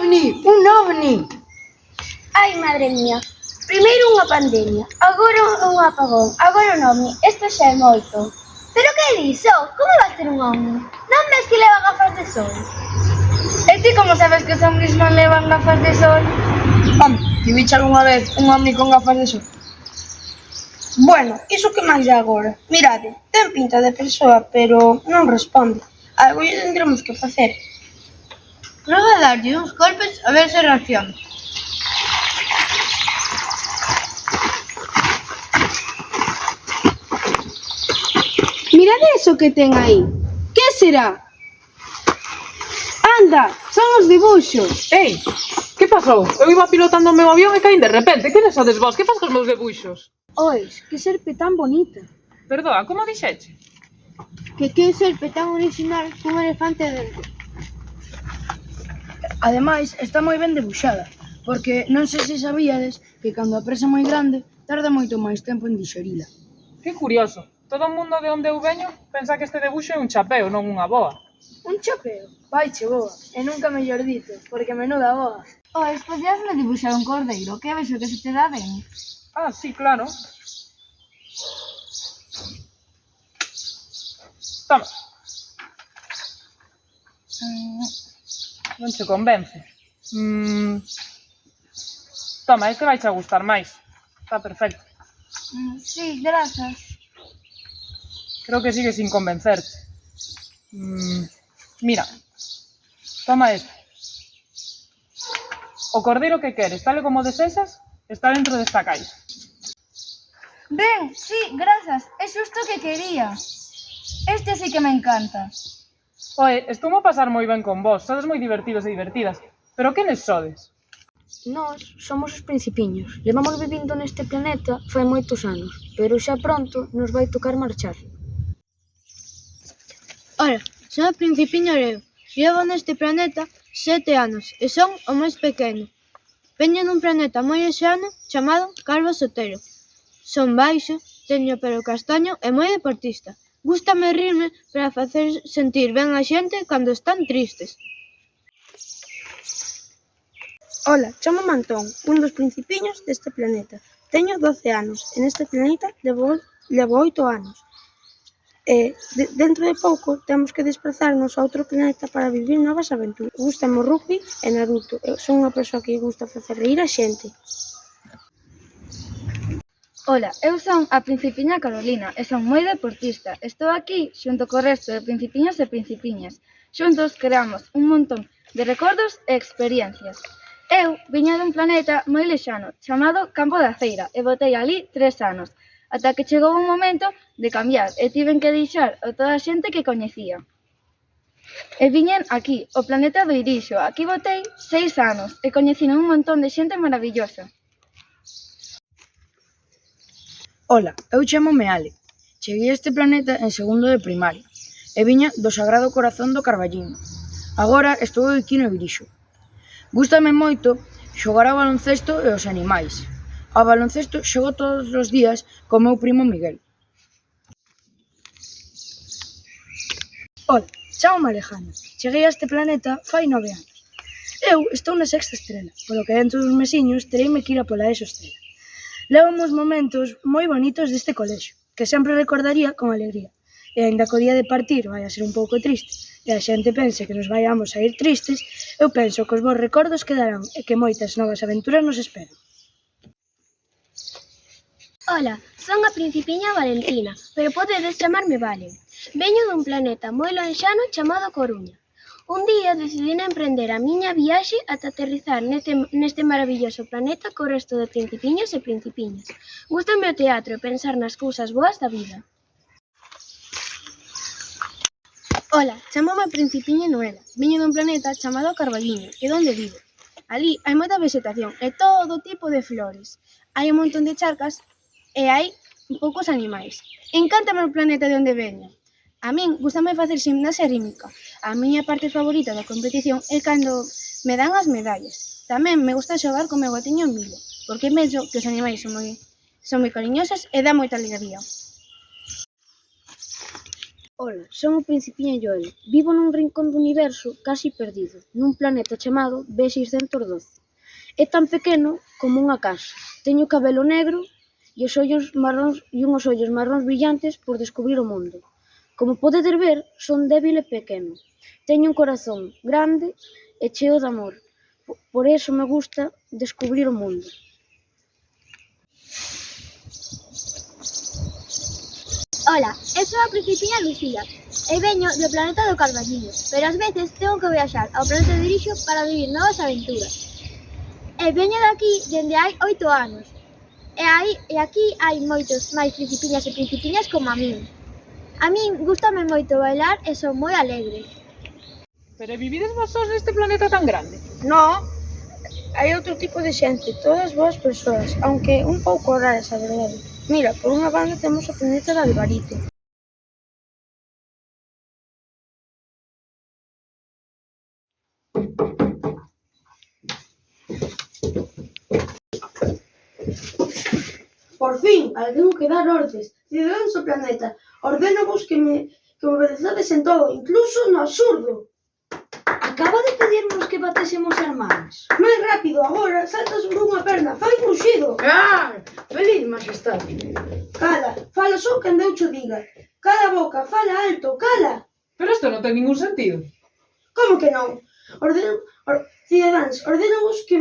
ovni! Un ovni! Ai, madre mía. Primeiro unha pandemia, agora un apagón, agora un ovni. Isto xa é moito. Pero que diso? Como vai ser un ovni? Non ves que leva gafas de sol? E ti como sabes que os ovnis non levan gafas de sol? Home, ti viche algunha vez un ovni con gafas de sol? Bueno, iso que máis é agora? Mirade, ten pinta de persoa, pero non responde. Algo lle tendremos que facer. Proba a darlle uns golpes a ver se reacciona. Mirade eso que ten aí. Que será? Anda, son os dibuxos. Ei, que pasou? Eu iba pilotando o meu avión e caín de repente. Que sodes vos? Que faz cos meus debuxos? Ois, que serpe tan bonita. Perdoa, como dixeche? Que serpe tan original cun elefante dentro. Ademais, está moi ben debuxada, porque non sei se sabíades que cando a presa é moi grande, tarda moito máis tempo en dixerila. Que curioso. Todo o mundo de onde eu veño pensa que este debuxo é un chapeo, non unha boa. Un chapeo? Vaiche boa, e nunca mellor dito, porque menuda boa. Ois, podíasme dibuxar un cordeiro, que vexo que se te dá ben. Ah, sí, claro. Toma. Non che convence. Toma, este vai che gustar máis. Está perfecto. Sí, grazas. Creo que sigue sin convencerte. Mira, toma este. O cordeiro que queres, tal e como desexas, está dentro desta caixa. Ben, sí, grazas. É xusto o que quería. Este sí que me encanta. Oe, estou a pasar moi ben con vos, sodes moi divertidos e divertidas. Pero quenes sodes? Nós somos os principiños. Levamos vivindo neste planeta fai moitos anos, pero xa pronto nos vai tocar marchar. Ora, son o Principiño eu. Levo neste planeta 7 anos e son o máis pequeno. Veño dun planeta moi lexano chamado Calvo Sotero. Son baixo, teño pelo castaño e moi deportista. Gústame rirme para facer sentir ben a xente cando están tristes. Ola, chámame Antón, un dos principiños deste planeta. Teño 12 anos e neste planeta levo 8 anos. Dentro de pouco temos que desplazarnos a outro planeta para vivir novas aventuras. Gústame o rugby e Naruto. Eu son unha persoa que gusta facer reír a xente. Ola, eu son a Principiña Carolina e son moi deportista. Estou aquí xunto co resto de principiños e principiñas. Xuntos creamos un montón de recordos e experiencias. Eu viña dun planeta moi lexano chamado Campo da Feira e botei ali 3 anos, ata que chegou un momento de cambiar e tiven que deixar a toda a xente que coñecía. E viñen aquí, o planeta do Irixo. Aquí botei 6 anos e coñecín un montón de xente maravillosa. Ola, eu chámome Ale. Cheguei a este planeta en segundo de primaria e viña do Sagrado Corazón do Carballiño. Agora estou aquí no Irixo. Gústame moito xogar ao baloncesto e aos animais. Ao baloncesto xogo todos os días co meu primo Miguel. Ola, chámome Alejandro. Cheguei a este planeta fai 9 anos. Eu estou na sexta estrela, polo que dentro dos mesiños tereime que ir a pola ESO estrela. Levo uns momentos moi bonitos deste colexio, que sempre recordaría con alegría. E aínda que o día de partir vai a ser un pouco triste, e a xente pense que nos vaiamos a ir tristes, eu penso que os bons recordos quedarán e que moitas novas aventuras nos esperan. Ola, son a Principiña Valentina, pero podedes chamarme Valen. Veño dun planeta moi lonxano chamado Coruña. Un día decidín emprender a miña viaxe ata aterrizar neste maravilloso planeta co resto de principiños e principiñas. Gústame o teatro e pensar nas cousas boas da vida. Ola, chamome Principiña Noela. Viño dun planeta chamado Carballiño, que é onde vivo. Ali hai moita vegetación e todo tipo de flores. Hai un montón de charcas e hai poucos animais. Encántame o planeta de onde veño. A min gústame facer gimnasia rítmica. A miña parte favorita da competición é cando me dan as medallas. Tamén me gusta xogar co meu gatiño Emilio, porque penso que os animais son moi cariñosos e dá moita alegría. Ola, son o Principiña Joel. Vivo nun rincón do universo casi perdido, nun planeta chamado B612. É tan pequeno como unha casa. Teño cabelo negro e unhos ollos marróns brillantes por descubrir o mundo. Como podedes ver, son débil e pequeno. Teño un corazón grande e cheo de amor. Por iso me gusta descubrir o mundo. Ola, eu sou a Principiña Lucía e veño do planeta do Carballiño, pero ás veces tengo que viaxar ao planeta de Irixo para vivir novas aventuras. E veño de aquí dende hai 8 anos. E aquí hai moitos máis principiñas e principiñas como a min. A min gústame moito bailar e son moi alegre. Pero vivides vos sós neste planeta tan grande? No, hai outro tipo de xente, todas boas persoas, aunque un pouco raras, a verdade. Mira, por unha banda temos o planeta de Alvarito. Por fin, alguén que dar ordes. Cidadáns do planeta, ordénovos que me obedecedes en todo, incluso no absurdo. Acaba de pedirnos que batésemos as mans. Máis rápido, agora, salta sobre unha perna, fai un ruxido. Feliz majestade. Cala, fala só quen Deus cho diga. Cala a boca, fala alto, cala. Pero isto non ten ningún sentido. Como que non? Cidadáns, ordénovos que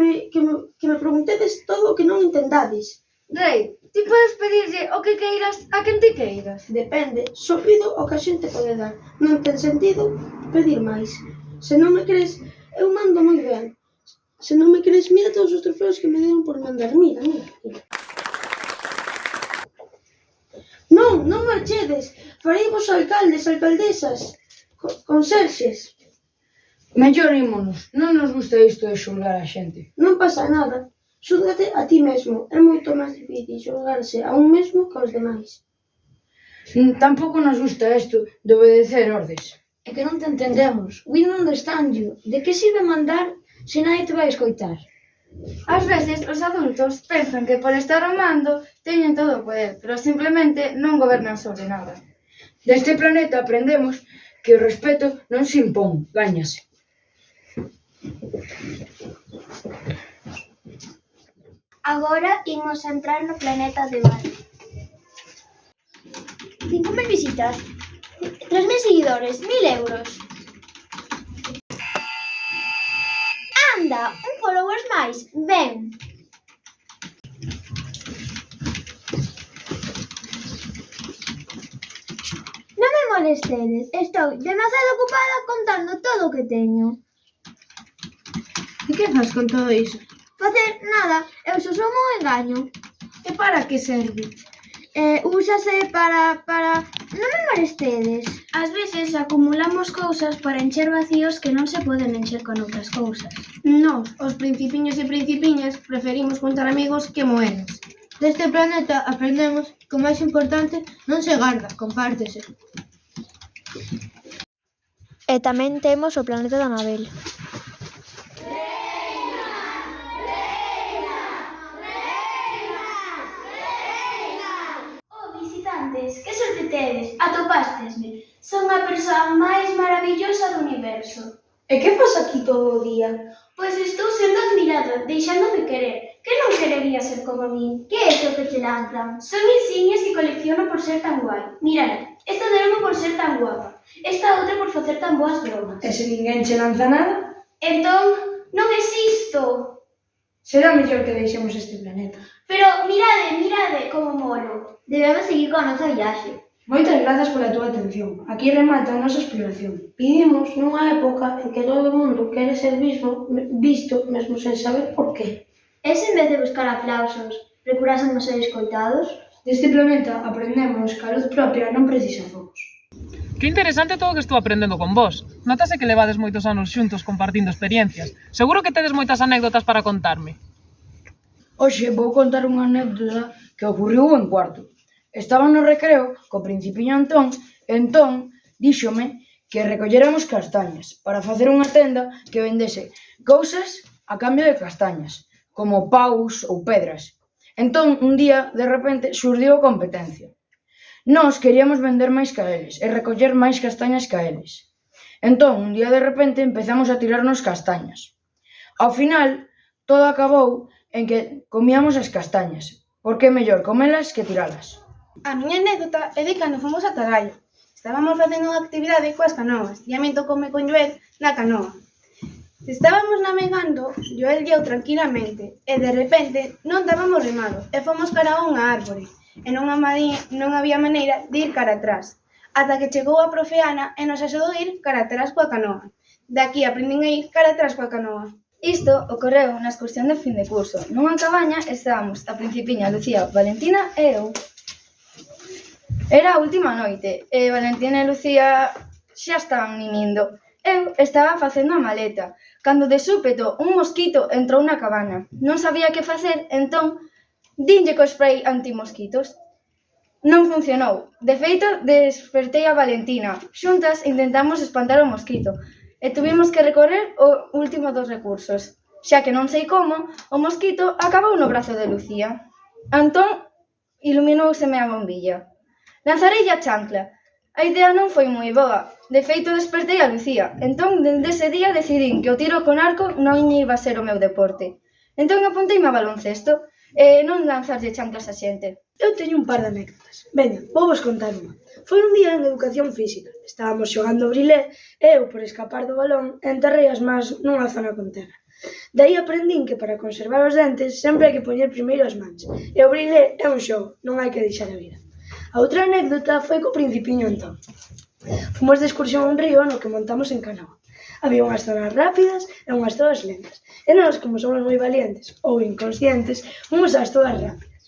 me preguntedes todo o que non entendades. Rei, ti podes pedirlle o que queiras a quen ti queiras. Depende, só pido o que a xente pode dar. Non ten sentido pedir máis. Se non me crees, eu mando moi ben. Se non me crees, mira todos os trofeos que me deron por mandar. Mira. Non marchedes. Farei vos alcaldes, alcaldesas, conserxes. Mellor ímonos. Non nos gusta isto de xulgar a xente. Non pasa nada. Xúlgate a ti mesmo. É moito máis difícil xulgarse a un mesmo que aos demais. Tampouco nos gusta isto de obedecer ordes. É que non te entendemos. We don't understand you. De que sirve mandar se nadie te vai escoitar? Ás veces os adultos pensan que por estar ao mando teñen todo o poder, pero simplemente non gobernan sobre nada. Deste planeta aprendemos que o respeto non se impón, gáñase. Agora imos entrar no planeta de Marte. 5.000 visitas, 3.000 seguidores, 1.000 euros. Anda, un followers máis, ven. Non me molestedes, estou demasiado ocupada contando todo o que teño. E que faz con todo iso? Facer nada, eu só somo un engaño. E para que serve? Úsase para... Non me molestedes. Ás veces acumulamos cousas para encher vacíos que non se poden encher con outras cousas. Nós, os principiños e principiñas, preferimos contar amigos que moedas. Deste planeta aprendemos que o máis importante non se garda, compártese. E tamén temos o planeta da Anabel. Que sorte tedes, atopástesme. Son a persoa máis maravillosa do universo. E que faz aquí todo o día? Pois estou sendo admirada, deixándome querer. Que non querería ser como a min? Que é iso que te lanzan? Son insignias que colecciono por ser tan guai. Mirad, esta deronme por ser tan guapa. Esta outra por facer tan boas bromas. E se ninguén che lanza nada? Entón, non existo. Será mellor que deixemos este planeta. Pero mirade como molo. Debemos seguir coa nosa viaxe. Moitas grazas pola túa atención. Aquí remata a nosa exploración. Vivimos nunha época en que todo o mundo quere ser visto mesmo sen saber por qué. Es en vez de buscar aplausos, procurásemos ser escoitados? Deste planeta aprendemos que a luz propia non precisa focos. Que interesante todo o que estou aprendendo con vos. Notase que levades moitos anos xuntos compartindo experiencias. Seguro que tedes moitas anécdotas para contarme. Hoxe vou contar unha anécdota que ocorreu en cuarto. Estaba no recreo co principiño Antón e entón díxome que recolléramos castañas para facer unha tenda que vendese cousas a cambio de castañas, como paus ou pedras. Entón, un día, de repente, xurdiu a competencia. Nós queríamos vender máis que eles e recoller máis castañas que eles. Entón, un día de repente empezamos a tirarnos castañas. Ao final, todo acabou en que comíamos as castañas, porque é mellor comelas que tiralas. A miña anécdota é de cando fomos a Tarallo. Estábamos facendo unha actividade coas canoas e a min tocoume con Joel na canoa. Estábamos navegando, Joel guiou tranquilamente e de repente non dábamos remado e fomos cara a unha árbore e non había maneira de ir cara atrás. Ata que chegou a profe Ana e nos axudou a ir cara atrás coa canoa. De aquí aprendín a ir cara atrás coa canoa. Isto ocorreu na excursión de fin de curso. Nunha cabaña estábamos a Principiña, Lucía, Valentina e eu. Era a última noite e Valentina e Lucía xa estaban mimindo. Eu estaba facendo a maleta, cando de súpeto un mosquito entrou na cabana. Non sabía que facer, entón dinlle co spray antimosquitos. Non funcionou. De feito, despertei a Valentina. Xuntas intentamos espantar o mosquito e tuvimos que recorrer o último dos recursos, xa que non sei como, o mosquito acabou no brazo de Lucía. Entón, iluminouseme a bombilla. Lanzareille a chancla. A idea non foi moi boa. De feito, despertei a Lucía. Entón, dende ese día, decidín que o tiro con arco non iba a ser o meu deporte. Entón, apunteime a baloncesto e non lanzarlle chanclas a xente. Eu teño un par de anécdotas. Veña, vou vos contar unha. Foi un día en educación física. Estábamos xogando brilé e eu, por escapar do balón, enterrei as mans nunha zona con terra. De aí aprendín que para conservar os dentes sempre hai que poñer primeiro as mans. E o brilé é un xogo, non hai que deixar a vida. A outra anécdota foi co Principiño Antón. Fomos de excursión a un río no que montamos en canoa. Había unhas zonas rápidas e unhas zonas lentas. E nós, como somos moi valientes ou inconscientes, fomos ás zonas rápidas.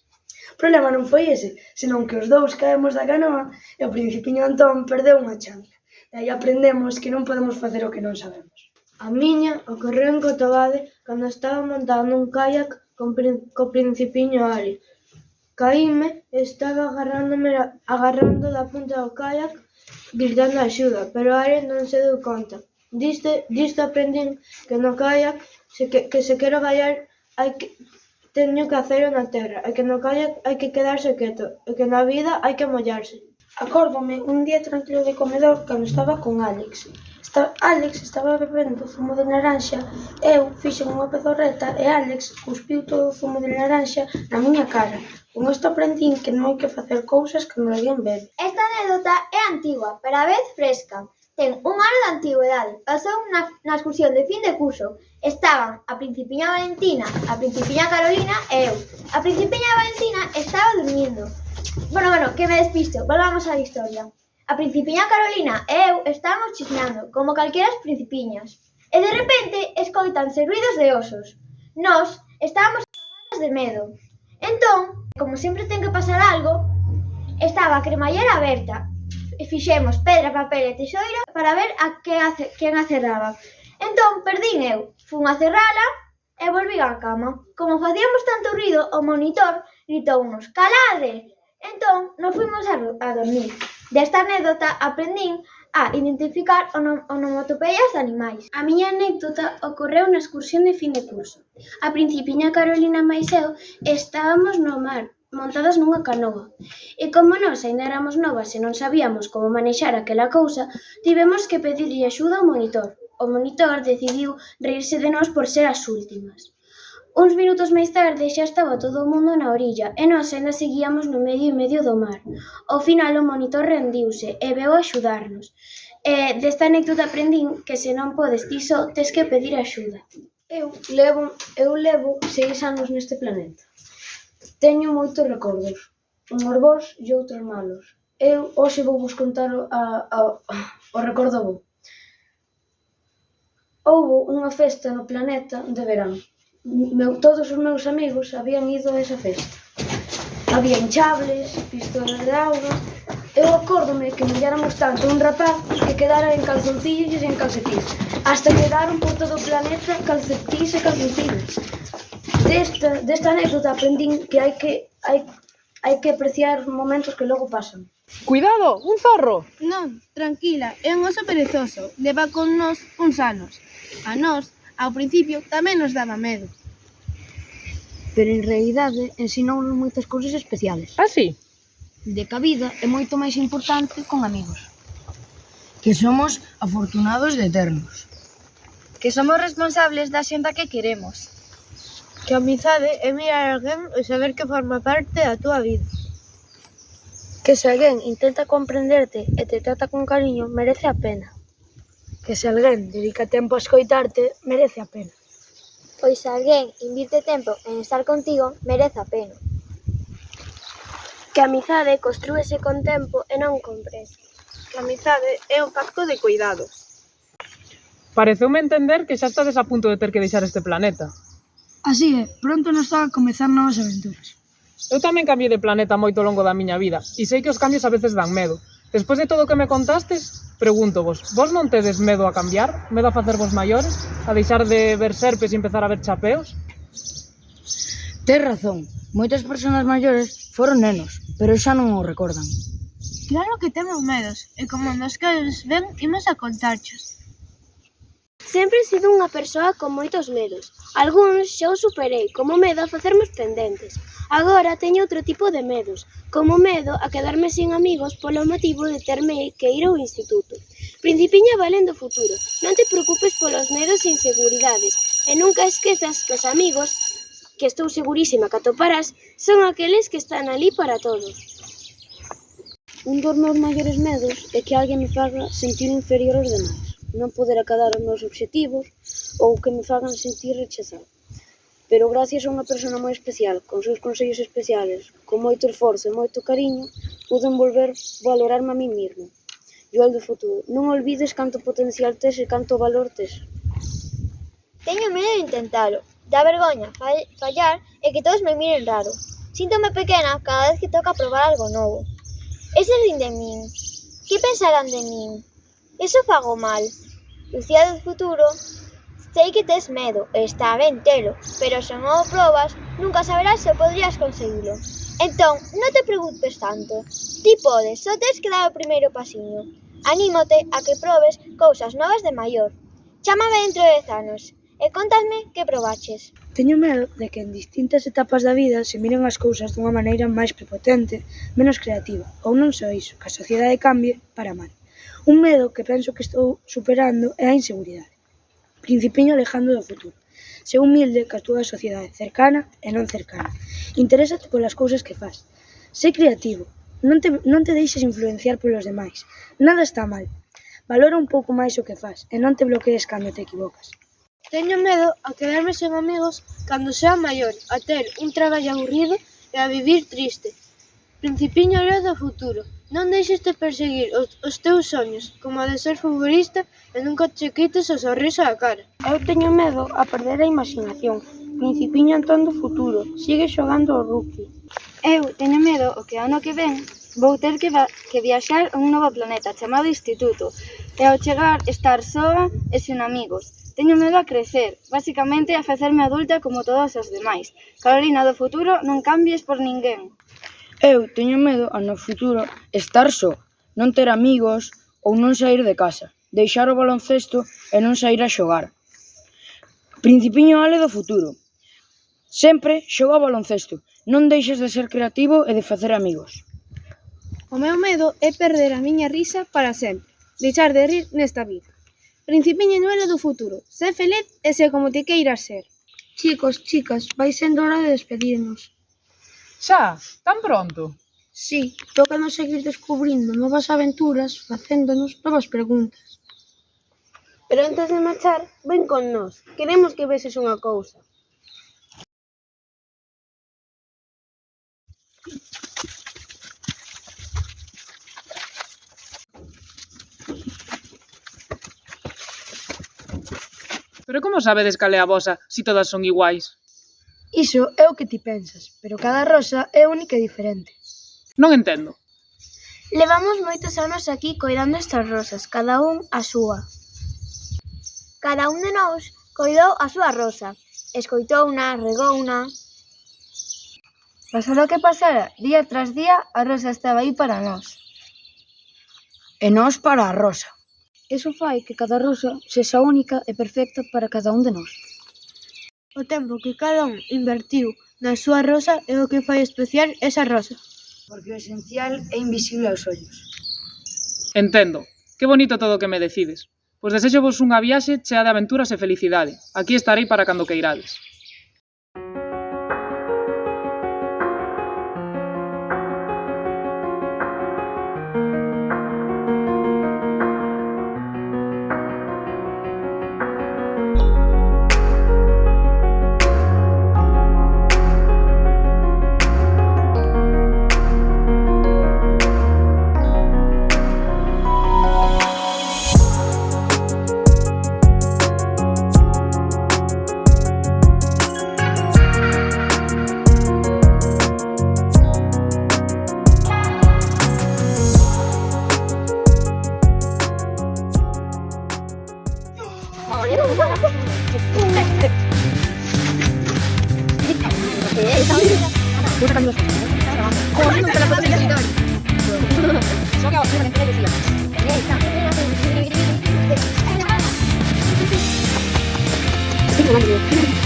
O problema non foi ese, senón que os dous caemos da canoa e o Principiño Antón perdeu unha chancla. E aí aprendemos que non podemos facer o que non sabemos. A miña ocorreu en Cotobade cando estaba montando un kayak co Principiño Ali. Caíme e estaba agarrando da punta do kayak gritando axuda, pero Ari non se deu conta. Disto aprendín que no kayak que se quero gallar teño que facelo na terra, e que no kayak hai que quedarse quieto, e que na vida hai que mollarse. Acórdome un día tranquilo de comedor cando estaba con Alex. Alex estaba bebendo zumo de naranxa, eu fixen unha pezorreta e Alex cuspiu todo o zumo de naranxa na miña cara. Con isto aprendín que non hai que facer cousas cando alguén bebe. Esta anécdota é antigua, pero a vez fresca. Ten un ano de antigüedade. Pasou na excursión de fin de curso. Estaban a Principiña Valentina, a Principiña Carolina e eu. A Principiña Valentina estaba durmindo. Bueno, que me despisto. Volvamos á historia. A Principiña Carolina e eu estábamos chismeando, como calqueras principiñas. E de repente escoitanse ruidos de osos. Nós estábamos cagadas de medo. Entón, como sempre ten que pasar algo, estaba a cremallera aberta. E fixemos pedra, papel e tesoira para ver a quen a cerraba. Entón, perdín eu, fun a cerrala e volvín á cama. Como facíamos tanto ruido, o monitor gritounos «Calade!». Entón, nos fuimos a dormir. Desta anécdota aprendín a identificar onomatopeias de animais. A miña anécdota ocorreu na excursión de fin de curso. A Principiña Carolina máis eu estábamos no mar, montadas nunha canoa. E como nós ainda éramos novas e non sabíamos como manexar aquela cousa, tivemos que pedirlle axuda ao monitor. O monitor decidiu reírse de nós por ser as últimas. Uns minutos máis tarde xa estaba todo o mundo na orilla e nós ainda seguíamos no medio e medio do mar. Ao final o monitor rendiuse e veu axudarnos. E desta anécdota aprendín que se non podes ti só, tes que pedir axuda. Eu levo 6 anos neste planeta. Teño moitos recordos, unhos bons e outros malos. Eu hoxe vou vos contar o recordo bo. Houbo unha festa no planeta de verán. Todos os meus amigos habían ido a esa festa. Había hinchables, pistolas de auga. Eu acórdome que molláramos tanto un rapaz que quedara en calzoncillos e en calcetís. Hasta quedaron por todo o planeta calcetís e calzoncillos. Desta anécdota aprendín que hai que apreciar os momentos que logo pasan. Cuidado, un zorro! Non, tranquila, é un oso perezoso. Leva con nós uns anos. A nós, ao principio, tamén nos daba medo. Pero en realidade ensinounos moitas cousas especiales. Ah, sí? de que a vida é moito máis importante con amigos. Que somos afortunados de ternos. Que somos responsables da xente que queremos. Que a amizade é mirar a alguén e saber que forma parte da túa vida. Que se alguén intenta comprenderte e te trata con cariño, merece a pena. Que se alguén dedica tempo a escoitarte, merece a pena. Pois se alguén invirte tempo en estar contigo, merece a pena. Que a amizade construíse con tempo e non con presa. Que a amizade é un pacto de cuidados. Pareceume entender que xa estades a punto de ter que deixar este planeta. Así é, pronto nos toca comezar novas aventuras. Eu tamén cambiei de planeta moito ao longo da miña vida e sei que os cambios a veces dan medo. Despois de todo o que me contastes, pregúntovos, vos non tedes medo a cambiar? Medo a facervos maiores? A deixar de ver serpes e empezar a ver chapeos? Tes razón, moitas persoas maiores foron nenos, pero xa non o recordan. Claro que temos medos, e como nos queres ven, imos a contarchos. Sempre he sido unha persoa con moitos medos. Algúns xa os superei, como o medo a facermos pendentes. Agora teño outro tipo de medos, como o medo a quedarme sin amigos polo motivo de terme que ir ao instituto. Principiña valen do futuro, non te preocupes polos medos e inseguridades, e nunca esquezas que os amigos, que estou segurísima que atoparás, son aqueles que están ali para todos. Un dos meus maiores medos é que alguén me faga sentir inferior aos demais, non poder acadar os meus obxectivos ou que me fagan sentir rechazado. Pero gracias a unha persona moi especial, con seus consellos especiales, con moito esforzo e moito cariño, pude volver valorarme a mí mesmo. Joel do futuro, non olvides canto potencial tes e canto valor tes. Teño medo de intentalo, da vergoña fallar e que todos me miren raro. Síntome pequena cada vez que toca probar algo novo. Ese rin de min. Que pensarán de min? Eso fago mal. Lucía do futuro, sei que tes medo, e está ben telo, pero se non o probas, nunca saberás se podrías conseguilo. Entón, non te preocupes tanto. Ti podes, só tes que dar o primeiro pasiño. Anímote a que probes cousas novas de maior. Chámame dentro de 10 anos e contadme que probaches. Teño medo de que en distintas etapas da vida se miren as cousas dunha maneira máis prepotente, menos creativa, ou non só iso, que a sociedade cambie para mal. Un medo que penso que estou superando é a inseguridade. Principiño alejando do futuro. Sé humilde ca túa sociedade, cercana e non cercana. Interésate polas cousas que fas. Sé creativo. Non te deixes influenciar polos demais. Nada está mal. Valora un pouco máis o que fas e non te bloquees cando te equivocas. Teño medo a quedarme sen amigos cando sea maior, a ter un traballo aburrido e a vivir triste. Principiño Leo do futuro. Non deixes de perseguir os teus soños, como a de ser futbolista e nunca che quites o sorriso á cara. Eu teño medo a perder a imaginación. Principiño Antón do futuro. Sigue xogando ao rugby. Eu teño medo o que ano que ven vou ter que viaxar a un novo planeta chamado Instituto e ao chegar estar soa e sen amigos. Teño medo a crecer, basicamente a facerme adulta como todos os demais. Carolina do futuro, non cambies por ninguén. Eu teño medo a no futuro estar só, non ter amigos ou non sair de casa, deixar o baloncesto e non sair a xogar. Principiño Ale do futuro. Sempre xoga ao baloncesto, non deixes de ser creativo e de facer amigos. O meu medo é perder a miña risa para sempre, deixar de rir nesta vida. Principiño Noelo do futuro, sé feliz e sé como te queiras ser. Chicos, chicas, vai sendo hora de despedirnos. Xa, tan pronto? Sí, tócanos seguir descubrindo novas aventuras, facéndonos novas preguntas. Pero antes de marchar, ven con nós. Queremos que veses unha cousa. Pero como sabedes cal é a vosa, si todas son iguais? Iso é o que ti pensas, pero cada rosa é única e diferente. Non entendo. Levamos moitos anos aquí coidando estas rosas, cada un a súa. Cada un de nós coidou a súa rosa, escoitouna, regouna. Pasara o que pasara, día tras día, a rosa estaba aí para nós. E nós para a rosa. Eso fai que cada rosa sexa única e perfecta para cada un de nós. O tempo que cada un invertiu na súa rosa é o que fai especial esa rosa. porque o esencial é invisible aos ollos. Entendo. Que bonito todo o que me decides. Pois desexo vos unha viaxe chea de aventuras e felicidade. Aquí estarei para cando queirades. Sí,